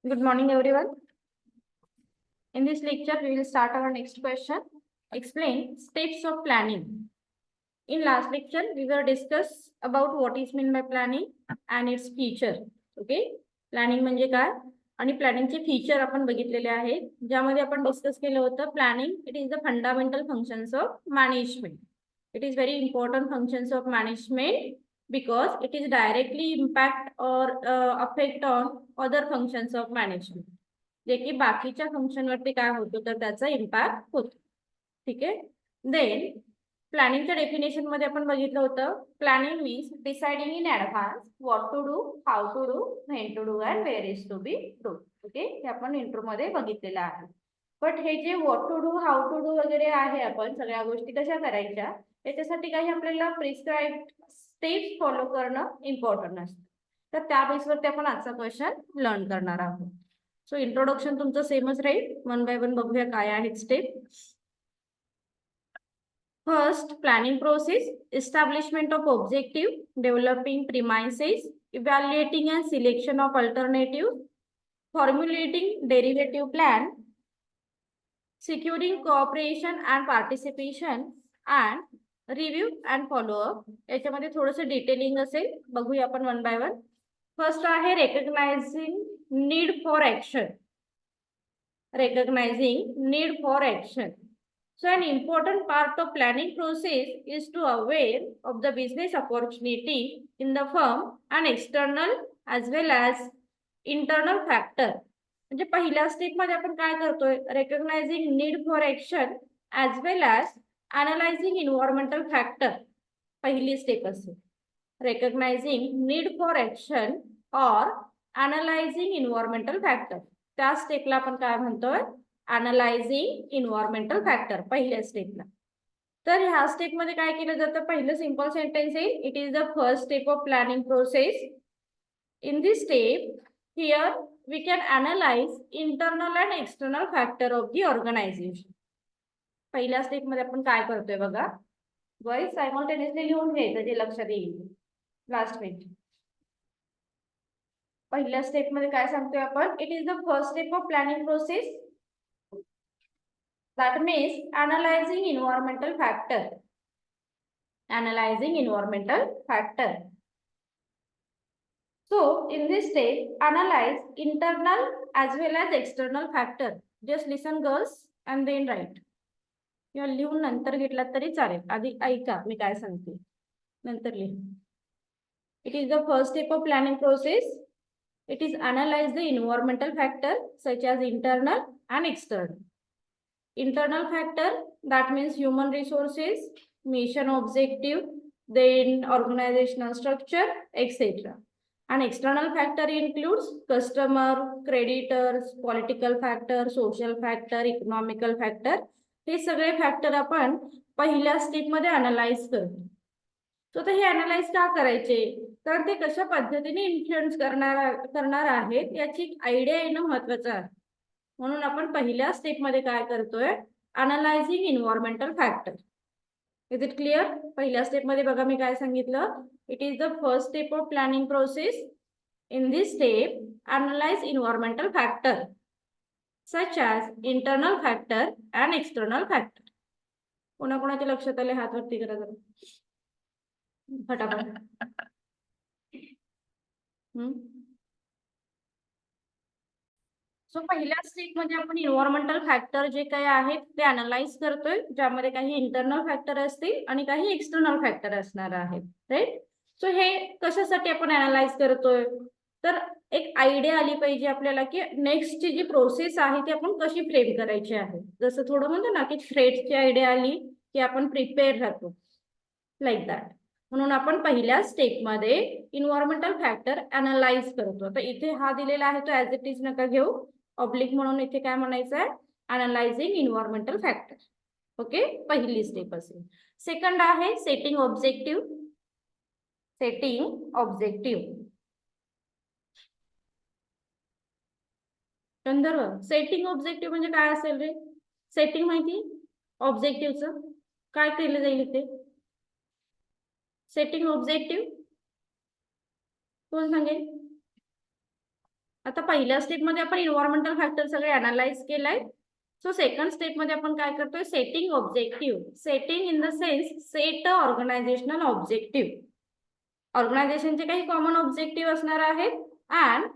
Good morning, everyone. In this lecture, we will start our next question. Explain steps of planning. In last lecture, we will discuss about what is meant by planning and its feature. Okay, planning म्हणजे काय आणि प्लॅनिंगचे feature आपण बघितलेले आहेत, ज्यामध्ये आपण discuss केलं होतं planning. It is the fundamental functions of management. It is very important functions of management because it is directly impact or affect on other functions of management. जे की बाकीच्या फंक्शन वरती काय होतं तर त्याचा इम्पॅक्ट होतो. ठीक आहे. देन प्लॅनिंगच्या डेफिनेशन मध्ये आपण बघितलं होतं planning means deciding in advance what to do, how to do, when to do and where is to be do. Okay, हे आपण इंट्रो मध्ये बघितलेलं आहे. बट हे जे what to do, how to do वगैरे आहे, आपण सगळ्या गोष्टी कशा करायच्या त्याच्यासाठी काही आपल्याला प्रिस्क्राइब स्टेप्स फॉलो करणं इम्पॉर्टंट असतं. तर त्या बेसवरती आपण आजचा क्वेश्चन लर्न करणार आहोत. सो इंट्रोडक्शन तुमचं सेमच राहील. वन बाय वन बघूया काय आहेत step. First, planning process, establishment of objective, developing premises, evaluating and selection of alternative, formulating derivative plan, securing cooperation and participation and review and follow up. याच्यामध्ये थोडंसं detailing असेल, बघूया आपण वन बाय वन. फर्स्ट आहे recognising need for action. recognizing need for action. So an important part of planning process is to aware of the business opportunity in the firm and external as well as internal factor. म्हणजे पहिल्या step मध्ये आपण काय करतोय, recognising need for action as well as analysing environmental factor. पहिली step असेल recognising need for action or analysing environmental factor. त्या स्टेपला आपण काय म्हणतोय, अनालायझिंग इन्व्हायरमेंटल फॅक्टर पहिल्या स्टेपला. तर ह्या स्टेप मध्ये काय केलं जातं, पहिलं सिंपल सेंटेन्स आहे, it is the first step of planning process. In this step here we can analyze internal and external factor of the organization. पहिल्या स्टेप मध्ये आपण काय करतोय बघा, वॉइस सायमल्टेनियसली लिहून घ्यायचं जे लक्षात येईल. लास्ट पेज पहिल्या स्टेप मध्ये काय सांगतोय आपण, it is the first step of planning process. That means analysing environmental factor. Analysing environmental factor. So in this step, analyze internal as well as external factor. Just listen girls and then write. किंवा लिहून नंतर घेतला तरी चालेल, आधी ऐका मी काय सांगते नंतर लिहा. It is the first step of planning process. It is analyze the environmental factor such as internal and external. Internal factor, that means human resources, mission objective, then organizational structure, etc. And external factor includes customer, creditors, political factor, social factor, economical factor. हे सगळे factor आपण पहिल्या step मध्ये analyse करतो. तर हे analyse का करायचे, कारण ते कशा पद्धतीने इन्फ्लुएन्स करणार आहेत याची आयडिया येणं महत्त्वाचं आहे. म्हणून आपण पहिल्या स्टेप मध्ये काय करतोय, analysing environmental factor. Is it clear? पहिल्या स्टेप मध्ये बघा मी काय सांगितलं, it is the first step of planning process. In this step analyse environmental factor such as internal factor and external factor. कोणाकोणाच्या लक्षात आले हात वरती करा जरा फटाफट. सो पहिल्या स्टेप मध्ये आपण इन्व्हायरमेंटल फॅक्टर जे काही आहेत ते अनालाइज करतोय, ज्यामध्ये काही इंटरनल फॅक्टर असतील आणि काही एक्सटर्नल फॅक्टर असणार आहेत. राईट. सो हे कशासाठी आपण अनालाइज करतोय, तर एक आयडिया आली पाहिजे आपल्याला की नेक्स्टची जी प्रोसेस आहे ती आपण कशी फ्रेम करायची आहे. जसं थोडं म्हणतो ना की थ्रेडची आयडिया आली की आपण प्रिपेअर राहतो, लाईक दॅट. म्हणून आपण पहिल्या स्टेप मध्ये इन्व्हायरमेंटल फॅक्टर अनालाइज करतो. तर इथे हा दिलेला आहे तो ऍज इट इज नका घेऊ, ऑब्लिक म्हणून इथे काय म्हणायचं आहे, अनालायझिंग इन्व्हायरमेंटल फॅक्टर. ओके, पहिली स्टेप असेल. सेकंड आहे setting objective. Setting objective. Gandharv, setting objective म्हणजे काय असेल रे? सेटिंग माहिती, ऑब्जेक्टिव्हचं काय केलं जाईल इथे? सेटिंग ऑब्जेक्टिव्ह कोण सांगेल? आता पहिल्या स्टेपमध्ये आपण इन्व्हायरमेंटल फॅक्टर सगळे अनालाइज केलाय. सो सेकंड स्टेपमध्ये आपण काय करतोय, setting objective. Setting in the sense set organisational objective. ऑर्गनायझेशनचे काही कॉमन ऑब्जेक्टिव्ह असणार आहेत अँड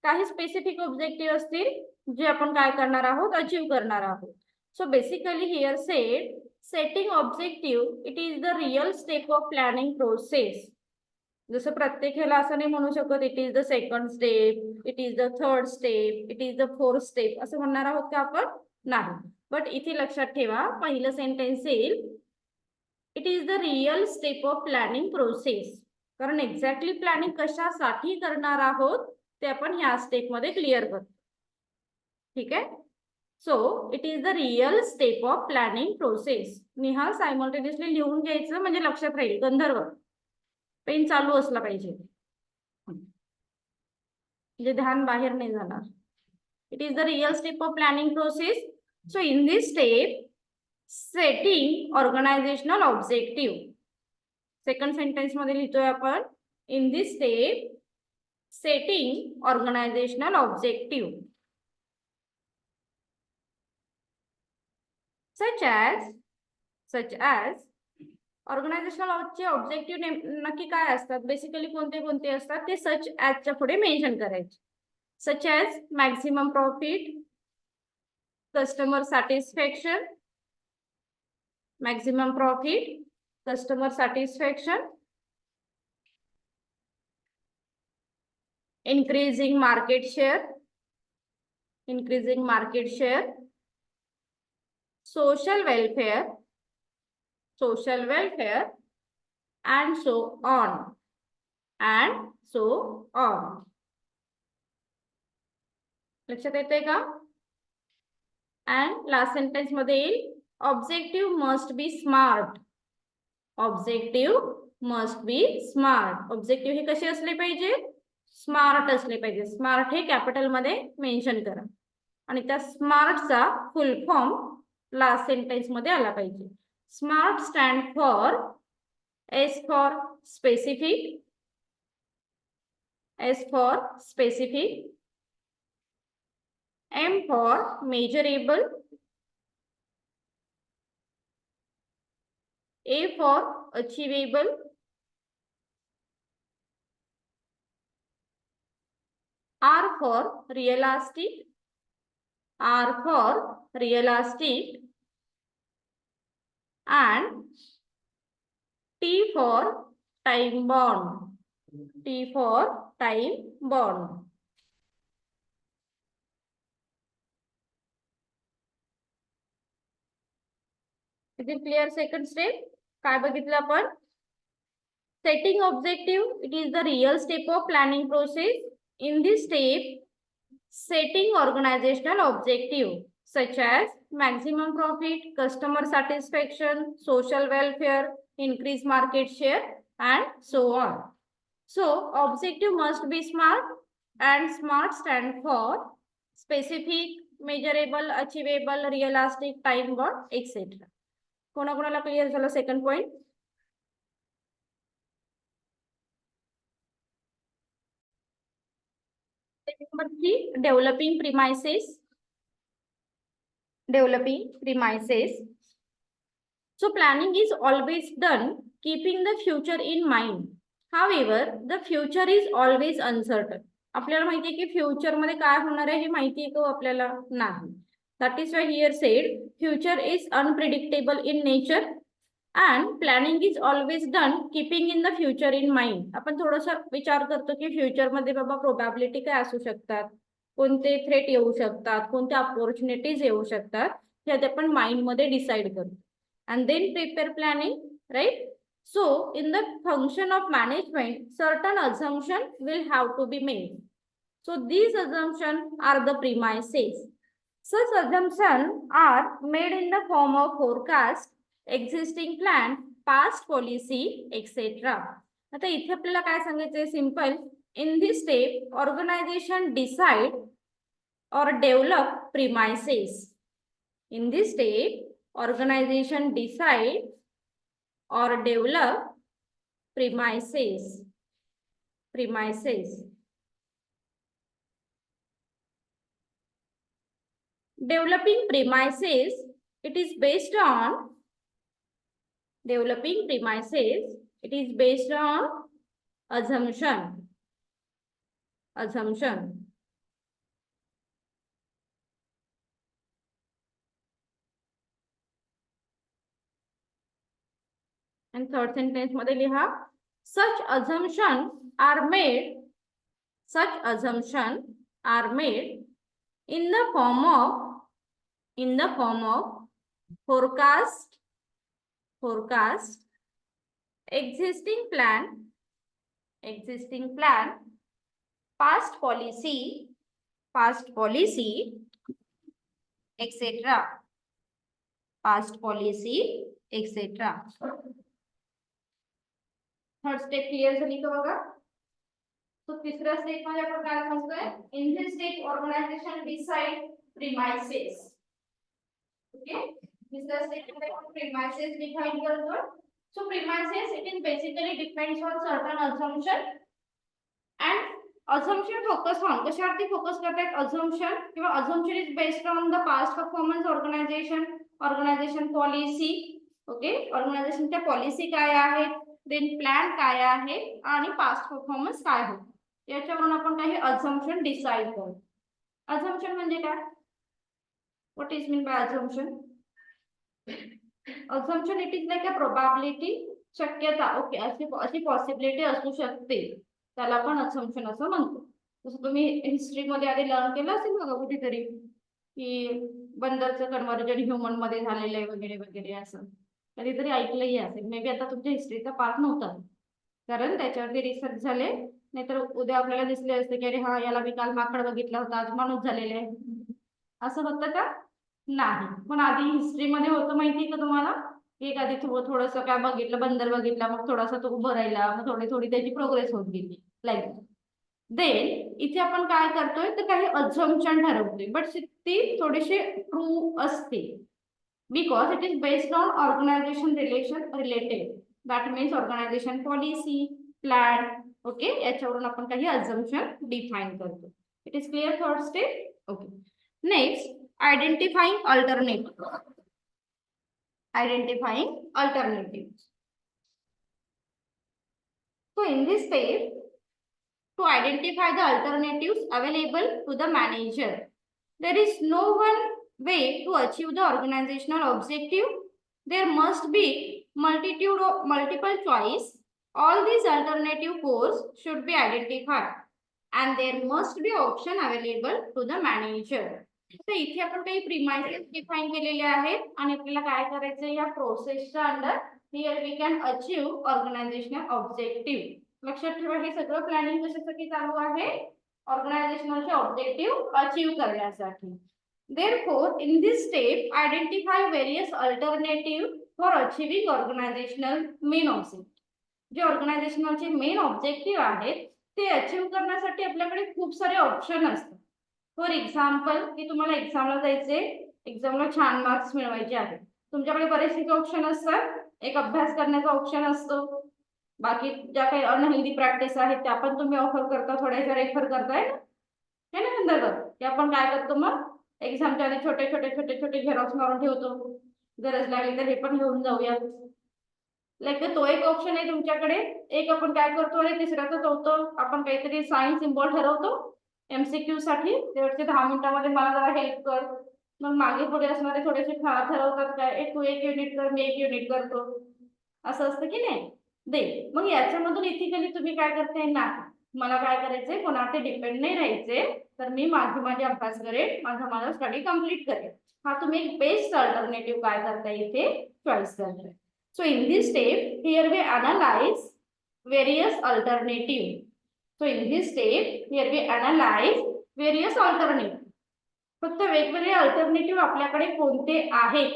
काही स्पेसिफिक ऑब्जेक्टिव्ह असतील जे आपण काय करणार आहोत, अचीव्ह करणार आहोत. So basically here set setting objective it is the real step of planning process. जसं प्रत्येक ह्याला असं नाही म्हणू शकत it is the second step, it is the third step, it is the fourth step असं म्हणणार आहोत का आपण, नाही. बट इथे लक्षात ठेवा, पहिलं सेंटेन्स येईल it is the real step of planning process. कारण एक्झॅक्टली प्लॅनिंग कशासाठी करणार आहोत ते आपण ह्या स्टेप मध्ये क्लिअर करतो. ठीक आहे. So it is the real step of planning process. Nihal simultaneously लिहून घ्यायचं म्हणजे लक्षात राहील. गंधर्व पेन चालू असला पाहिजे म्हणजे ध्यान बाहेर नाही जाणार. It is the real step of planning process. So in this step setting organisational objective. Second sentence मध्ये लिहितोय आपण in this step setting organisational objective such as organisational objective नक्की काय असतात, बेसिकली कोणते कोणते असतात ते सच ॲजच्या पुढे मेन्शन करायचे. Such as maximum profit, customer satisfaction, maximum profit, customer satisfaction, increasing market share, social welfare, and so on. लक्षात येतंय का? अँड लास्ट सेंटेन्स मध्ये येईल objective must be smart. Objective हे कसे असले पाहिजे, स्मार्ट असले पाहिजे. स्मार्ट हे कॅपिटल मध्ये मेन्शन करा आणि त्या स्मार्टचा फुल फॉर्म लास्ट सेंटेन्स मध्ये आला पाहिजे. Smart stand for S for specific, M for measurable, A for achievable, R for realistic, and T for time bound. Is it clear? Second step काय बघितलं आपण, setting objective it is the real step of planning process. In this step setting organizational objective such as maximum profit, customer satisfaction, social welfare, increase market share, and so on. So objective must be smart, and smart stand for specific, measurable, achievable, realistic, time bound, etc. कोणाकोणाला clear झालं second point? Number 3, developing premises. So planning is always done keeping the future in mind. However, the future is always uncertain. आपल्याला माहिती आहे की future मध्ये काय होणार आहे हे माहिती आहे का आपल्याला, नाही. That is why here said future is unpredictable in nature and planning is always done keeping in the future in mind. आपण थोडासा विचार करतो की फ्युचर मध्ये बाबा प्रोबॅबिलिटी काय असू शकतात, कोणते थ्रेट येऊ शकतात, कोणत्या अपॉर्च्युनिटीज येऊ शकतात, हे आपण माइंड मध्ये डिसाइड करतो and then prepare planning, right? So in the function of management certain assumptions will have to be made. So these assumptions are the premises. Such assumptions are made in the form of forecast, existing plan, past policy, etc. आता इथे आपल्याला काय सांगायचंय, simple. In this step organisation decide or develop premises. In this step, organization decide or develop premises. Developing premises, it is based on developing premises, it is based on assumption. Assumption. And third sentence मध्ये लिहा, such assumptions are made, such assumptions are made in the form of forecast, existing plan, past policy, etc. Past policy, etc. Third step clear झाली का बघा. तो तिसऱ्या step मध्ये आपण काय सांगतोय, in this step organisation decide premises. Okay, तिसऱ्या स्टेप मध्ये आपण प्रीमाइसेस डिफाइन करतो. So premises it is basically depends on certain assumption and assumption focus on कशावरती फोकस करतात, assumption किंवा assumption is based on the past performance organization policy. Okay, ऑर्गनायझेशनच्या policy काय आहेत, देन प्लॅन काय आहे आणि पास्ट परफॉर्मन्स काय होते, याच्यावरून आपण काही assumption डिसाइड करू. assumption म्हणजे काय, what is mean by assumption? assumption it is like a probability, शक्यता. ओके, अशी पॉसिबिलिटी असू शकते, त्याला आपण assumption असं म्हणतो. जसं तुम्ही हिस्ट्री मध्ये आधी लर्न केलं असेल बघा कुठेतरी की बंदरचं कन्वर्जन ह्युमन मध्ये झालेलं आहे वगैरे वगैरे, असं कधीतरी ऐकलंही असेल. मे बी आता तुमच्या हिस्ट्रीचा पार्ट नव्हता कारण त्याच्यावरती रिसर्च झाले, नाहीतर उद्या आपल्याला दिसले असते की अरे हा याला मी काल माकड बघितला होता आज माणूस झालेला आहे. असं होतं का, नाही. पण आधी हिस्ट्री मध्ये होतं माहिती का तुम्हाला, एक आधी थोडस काय बघितलं, बंदर बघितला, मग थोडासा तो उभं राहिला, मग थोडी थोडी त्याची प्रोग्रेस होत गेली लाईक. देन इथे आपण काय करतोय तर काही अझम्पशन ठरवतोय, बट ती थोडीशी ट्रू असते because it is based on organization related, that means organization policy, plan. Okay, याच्यावरून आपण काही assumption define करतो. It is clear third step? Okay. Next, identifying alternatives. Identifying alternatives. So in this step, to identify the alternatives available to the manager, there is no one way to achieve the organizational objective. There must be multiple choice. All these alternative course should be identified and there must be option available to the manager. तर इथे आपण काही premises define केलेले आहेत आणि आपल्याला काय करायचं, या प्रोसेसच्या under here we can achieve organizational objective. लक्षात ठेवा, हे सगळं प्लॅनिंग कशासाठी चालू आहे, ऑर्गनायझेशनलचे ऑब्जेक्टिव्ह अचीव करण्यासाठी. Therefore, in this step, identify various alternatives for achieving organizational main objective. जे ऑर्गनायझेशनलचे मेन ऑब्जेक्टिव्ह आहेत ते अचीव करण्यासाठी आपल्याकडे खूप सारे ऑप्शन असतात. फॉर एक्झाम्पल, की तुम्हाला एक्झामला जायचे, एक्झामला छान मार्क्स मिळवायचे आहेत, तुमच्याकडे बरेचसे ऑप्शन असतात. एक अभ्यास करण्याचा ऑप्शन असतो, बाकी ज्या काही अनहेल्दी प्रॅक्टिस आहेत त्या पण तुम्ही ऑफर करता, थोड्याशा रेफर करताय हे ना अंतर्गत, की आपण काय करतो मग एक्झामच्या आधी छोटे झेरॉक्स मारून ठेवतो, गरज लागली तर हे पण घेऊन जाऊया. लाईक तो एक ऑप्शन आहे तुमच्याकडे. एक आपण काय करतो, आणि तिसऱ्याचं चौथं आपण काहीतरी सायन्स सिम्बॉल ठरवतो एमसीक्यू साठी, तेवढे 10 मिनिटांमध्ये मला जरा हेल्प कर. मग मागे पुढे असणारे थोडेसे ठरवतात काय, तू एक युनिट कर, मी एक युनिट करतो, असं असतं की नाही दे. मग याच्यामधून इथिकली तुम्ही काय करते, ना मला काय करायचंय, कोणावर डिपेंड नाही राहायचे, तर मी माझे अभ्यास करेन, माझा स्टडी कंप्लीट करेन. हा तुम्ही एक बेस्ट अल्टरनेटिव्ह काय करता इथे चॉईस करताय. So in this step, here we analyze various alternatives. So in this step, here we analyze various alternatives. फक्त वेगवेगळे अल्टरनेटिव्ह आपल्याकडे कोणते आहेत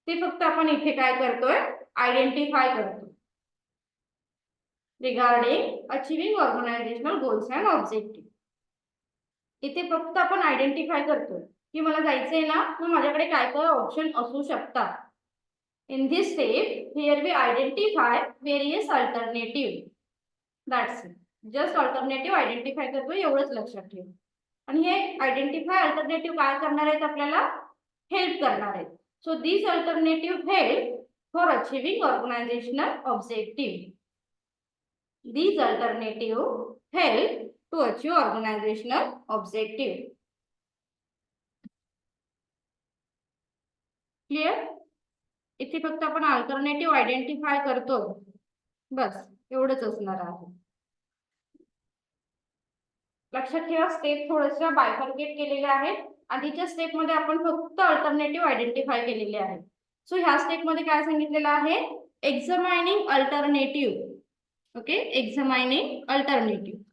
ते फक्त आपण इथे काय करतोय, आयडेंटिफाय करतो. Regarding achieving organisational goals and objective. इथे फक्त आपण आयडेंटिफाय करतोय की मला जायचंय ना, मग माझ्याकडे काय काय ऑप्शन असू शकतात. In this step, here we identify various alternative. That's it. Just alternative identify करतो, एवढंच लक्षात ठेवा. आणि हे आयडेंटिफाय अल्टरनेटिव्ह काय करणार आहेत, आपल्याला हेल्प करणार आहेत. So these alternative help for achieving organisational objective. These alternatives help to achieve organizational objective. Clear? इथे फक्त आपण अल्टरनेटिव्ह आयडेंटिफाय करतो, बस एवढंच असणार आहे. लक्षात ठेवा, स्टेप थोडंसं बायफर्केट केलेले आहेत. आधीच्या स्टेप मध्ये आपण फक्त अल्टरनेटिव्ह आयडेंटिफाय केलेले आहेत. सो ह्या स्टेप मध्ये काय सांगितलेलं आहे, examining alternative. Okay, examining alternative.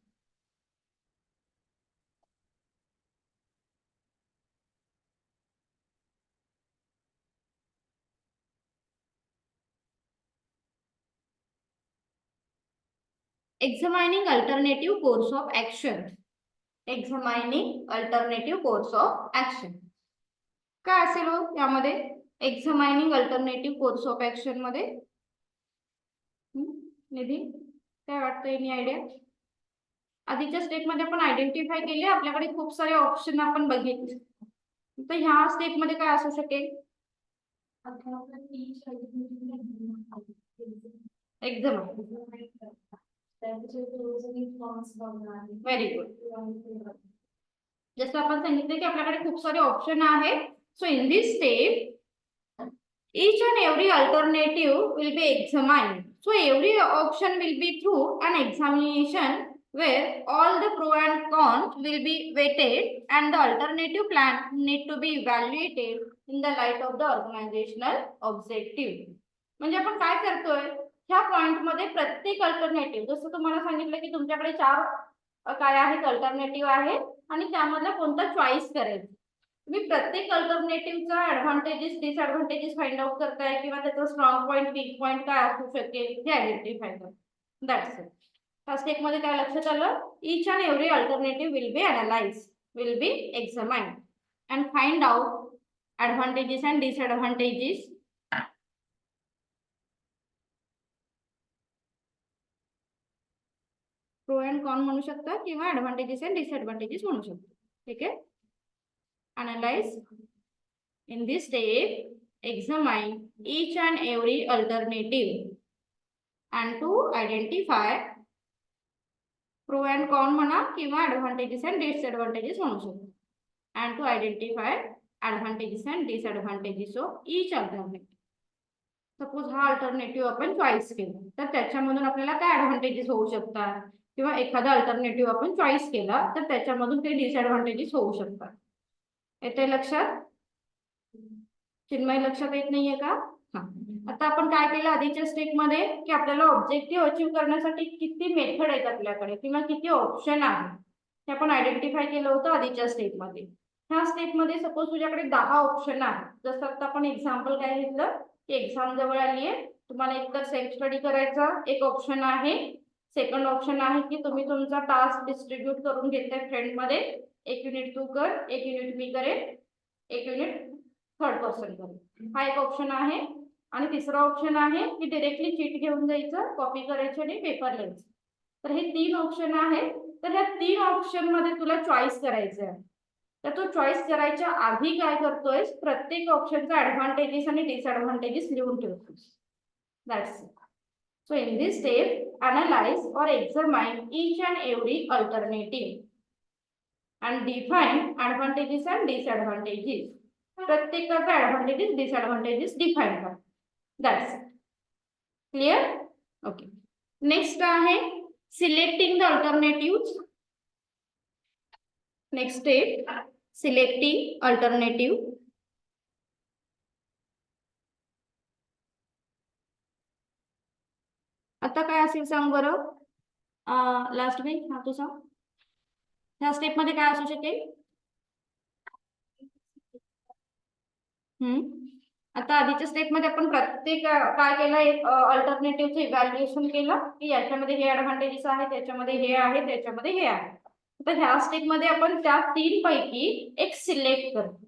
examining alternative course of action. Examining alternative course of action. काय असेल हो यामध्ये, एक्झामायनिंग अल्टरनेटिव्ह कोर्स ऑफ ऍक्शन मध्ये? निधी काय वाटतं, एनी आयडिया? आधीच्या स्टेप मध्ये आपण आयडेंटिफाय केले, आपल्याकडे खूप सारे ऑप्शन आपण बघितले, तर ह्या स्टेप मध्ये काय असू शकेल? एकदम व्हेरी गुड. जसं आपण सांगितलं की आपल्याकडे खूप सारे ऑप्शन आहेत. So in this step each and every alternative will be examined. So every option will be through an examination where all the pro and cons will be weighted and the alternative plan need to be evaluated in the light of the organizational objective. म्हणजे आपण काय करतोय, ह्या point मध्ये प्रत्येक alternative, जसं तुम्हाला सांगितलं की तुमच्याकडे 4 काय आहेत, अल्टरनेटिव्ह आहेत आणि त्यामधला कोणता चॉईस करायचा. तुम्ही प्रत्येक अल्टरनेटिव्हचा ऍडव्हान्टेजेस डिसएडव्हान्टेजेस फाइंड आउट करताय किंवा त्याचा स्ट्रॉंग पॉइंट वीक पॉइंट काय असू शकेल हे आयडेंटिफाय करताय. That's it. त्या स्टेप मध्ये काय लक्षात आलं, each and every alternative will be analyse, will be examined and find out advantages and disadvantages. Pro and con म्हणू शकता किंवा ऍडव्हान्टेजेस अँड डिसएडव्हान्टेजेस म्हणू शकता. ठीक आहे. Analyze. In this step, examine each and every alternative and to identify pro and con म्हणा किंवा advantages and disadvantages म्हणू शकतो. And to identify advantages and disadvantages of each alternative. Suppose हा alternative आपण चॉईस केला, तर त्याच्यामधून आपल्याला काय ऍडव्हान्टेजेस होऊ शकतात, किंवा एखादा अल्टरनेटिव्ह आपण चॉईस केला तर त्याच्यामधून काही डिसएडव्हान्टेजेस होऊ शकतात. येते लक्षात? चिन्मय लक्षात येत नाहीये का? आता आपण काय केलं आधीच्या स्टेप मध्ये, की आपल्याला ऑब्जेक्टिव्ह अचीव्ह करण्यासाठी किती मेथड आहेत आपल्याकडे किंवा किती ऑप्शन आहेत हे आपण आयडेंटिफाय केलं होतं आधीच्या स्टेप मध्ये. ह्या स्टेप मध्ये सपोज तुझ्याकडे 10 ऑप्शन आहेत. जसं आता आपण एक्झाम्पल काय घेतलं की एक्झाम जवळ आली आहे, तुम्हाला एकतर सेल्फ स्टडी करायचा एक ऑप्शन आहे, सेकंड ऑप्शन आहे की तुम्ही तुमचा टास्क डिस्ट्रीब्यूट करून घेताय फ्रेंड मध्ये, एक युनिट तू कर, एक युनिट मी करेन, एक युनिट थर्ड पर्सन करेल, हा एक ऑप्शन आहे. आणि तिसरा ऑप्शन आहे की डायरेक्टली चीट घेऊन जायचं, कॉपी करायची आणि पेपर लिहायचं. तर हे 3 ऑप्शन आहेत. तर ह्या 3 ऑप्शन मध्ये तुला चॉईस करायचं आहे. तर तो चॉईस करायच्या आधी काय करतोय, प्रत्येक ऑप्शनचा ऍडव्हान्टेजेस आणि डिसएडव्हान्टेजेस लिहून ठेवतोस. That's it. So in this step analyse or examine each and every alternative and define advantages and disadvantages. प्रत्येकाचा advantages disadvantages define करा. That's it. Clear? Okay. Next आहे selecting the alternatives. Next step, selecting alternative. आता काय असेल सांग बरं, last weak हा तू सांग. ह्या स्टेप मध्ये काय असू शकेल? आता आधीच्या स्टेप मध्ये आपण प्रत्येक काय केलं, एक अल्टरनेटिव्हचं इव्हॅल्युएशन केलं की याच्यामध्ये हे ऍडव्हान्टेजेस आहेत, याच्यामध्ये हे आहे, त्याच्यामध्ये हे आहे. तर ह्या स्टेप मध्ये आपण त्या 3 पैकी एक सिलेक्ट करतो.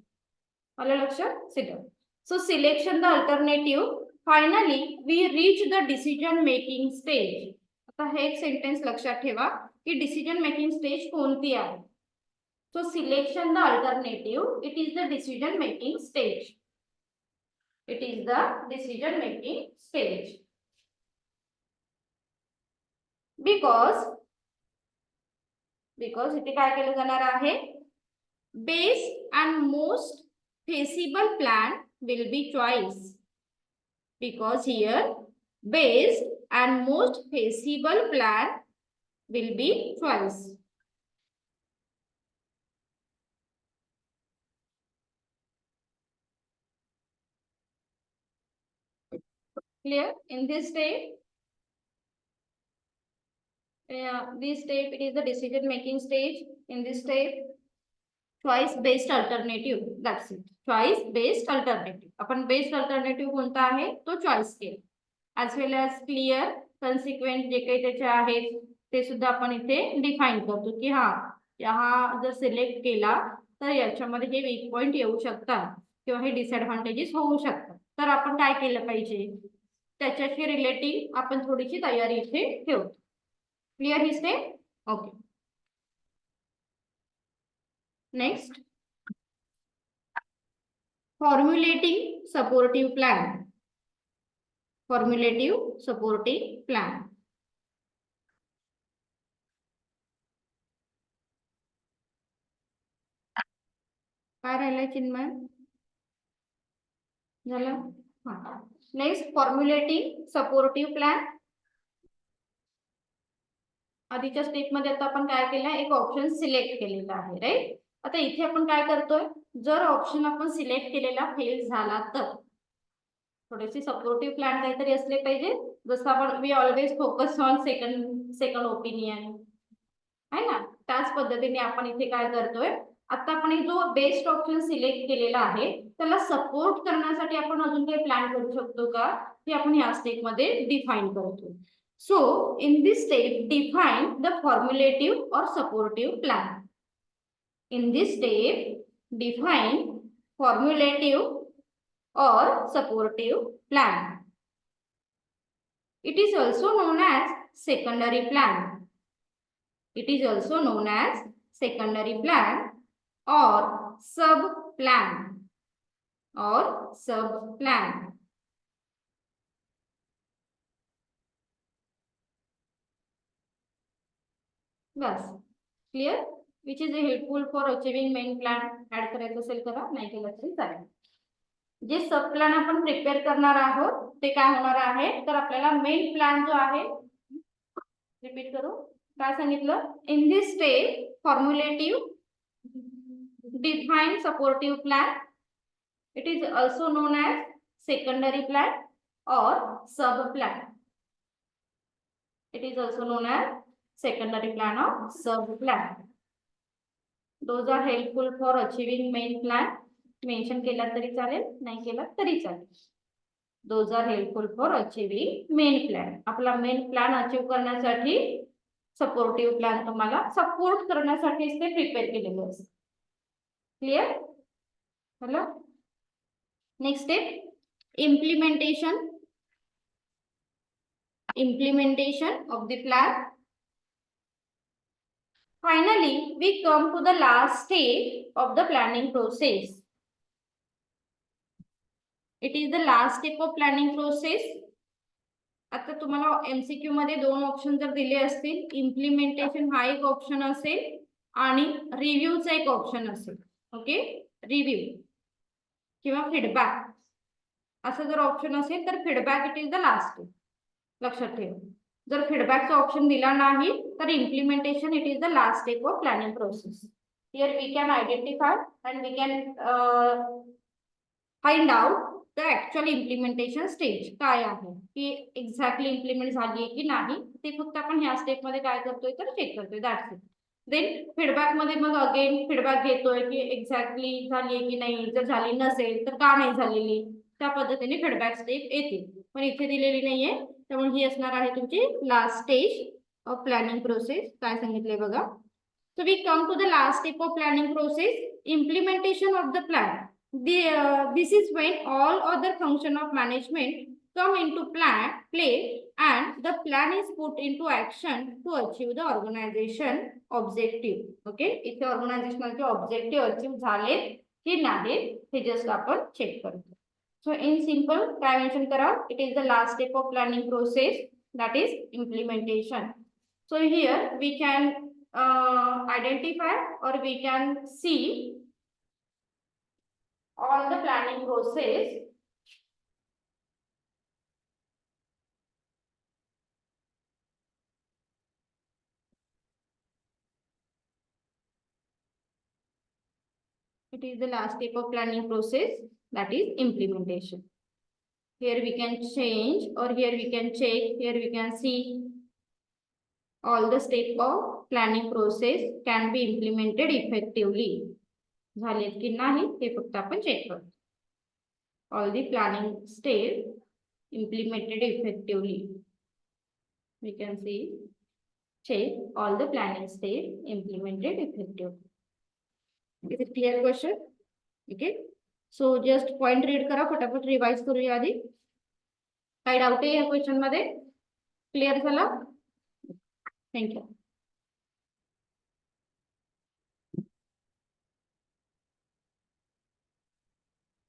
आलं लक्षात? Select. So selection the alternative, finally we reach the decision making stage. आता हे एक सेंटेन्स लक्षात ठेवा की डिसिजन मेकिंग स्टेज कोणती आहे. So selection the alternative. It is the decision making stage. It is the decision making stage. Because इथे काय केलं जाणार आहे, best and most feasible plan will be choice. Because here best and most feasible plan will be choice. Clear? In this step, this step, it is the decision making stage. In this step, choice based alternative, that's it. Choice based alternative. आपण best alternative कोणता आहे तो choice केला. As वेल age clear कन्सिक्वेंट जे काही त्याचे आहेत ते सुद्धा आपण इथे डिफाईन करतो की हा जर सिलेक्ट केला तर याच्यामध्ये हे वीक पॉइंट येऊ शकतात किंवा हे डिसएडव्हान्टेजेस होऊ शकतात. तर आपण काय केलं पाहिजे त्याच्याशी रिलेटिंग आपण थोडीशी तयारी इथे ठेवतो. क्लिअर ही step? Okay. Next, formulating supportive plan. Formulative supportive plan. काय राहिलं चिन्मय? झालं? Next, formulating supportive plan. आधीच्या स्टेप मध्ये आता आपण काय केलं, एक ऑप्शन सिलेक्ट केलेला आहे, राईट. आता इथे आपण काय करतोय, जर ऑप्शन आपण सिलेक्ट केलेला फेल झाला तर थोडेसे सपोर्टिव्ह प्लॅन काहीतरी असले पाहिजे. जसं आपण we always focus on second opinion आहे ना, त्याच पद्धतीने आपण इथे काय करतोय, आता आपण जो बेस्ट ऑप्शन सिलेक्ट केलेला आहे त्याला सपोर्ट करण्यासाठी आपण अजून काही प्लॅन करू शकतो का ते आपण या स्टेप मध्ये डिफाईन करतो. So in this step define the formulative or supportive plan. In this step define formulative or supportive plan. It is also known as secondary plan. It is also known as secondary plan or sub plan or sub plan. बस clear. Which is helpful for achieving main plan. Add करायचं असेल करा, नाही केलं तरी चालेल. जे सब plan आपण प्रिपेअर करणार आहोत ते काय होणार आहे, तर आपल्याला मेन प्लॅन जो आहे, रिपीट करू काय सांगितलं, in this step formulative, define supportive plan. It is also known as secondary plan or sub plan. It is also known as secondary plan or sub plan. Those are helpful for achieving main plan. Mention केला तरी चालेल, नाही केला तरी चालेल. Those are helpful for achieving main plan. आपला main plan achieve करण्यासाठी supportive plan तुम्हाला सपोर्ट करण्यासाठी ते प्रिपेअर केलेले असते. Clear? Hello. Next step, implementation of the plan. Finally we come to the last stage of the planning process. It is the last step of planning process. आता तुम्हाला MCQ मध्ये दोन option जर दिले असतील, इम्प्लिमेंटेशन हा एक ऑप्शन असेल आणि रिव्ह्यूचा एक ऑप्शन असेल. ओके, रिव्ह्यू किंवा फीडबॅक असं जर ऑप्शन असेल तर feedback it is the last step. लक्षात ठेवा, जर फीडबॅकचा ऑप्शन दिला नाही तर implementation it is the last step of planning process. Here we can identify and we can find out the actual implementation stage काय आहे, की एक्झॅक्टली इम्प्लिमेंट झाली आहे की नाही, ते फक्त आपण ह्या स्टेप मध्ये काय करतोय तर चेक करतोय. That's it. देन फीडबॅक मध्ये मग अगेन फीडबॅक घेतोय की एक्झॅक्टली झाली आहे की नाही, जर झाली नसेल तर का नाही झालेली, त्या पद्धतीने फीडबॅक स्टेप येते, पण इथे दिलेली नाहीये. त्यामुळे ही असणार आहे तुमची last stage of planning process. काय सांगितलंय बघा. So we come to the last step of planning process, implementation of the plan. This is when all other function of management come into play and the plan is put into action to achieve the organization objective. Okay, इथे organisational objective achieve झाले की नाही हे just आपण check करतो. So in simple काय mention करा, it is the last step of planning process, that is implementation. So here we can identify or we can see all the planning process. It is the last step of planning process, that is implementation. Here we can change or here we can check, here we can see all the steps of planning process can be implemented effectively. झालेत की नाही हे फक्त आपण check करतो. All the planning steps implemented effectively. We can see check all the planning steps implemented effectively. Is it clear question? Okay. So just point read करा, फटाफट revise करूया आधी. काय डाऊट आहे या क्वेश्चन मध्ये? क्लिअर झाला? थँक्यू.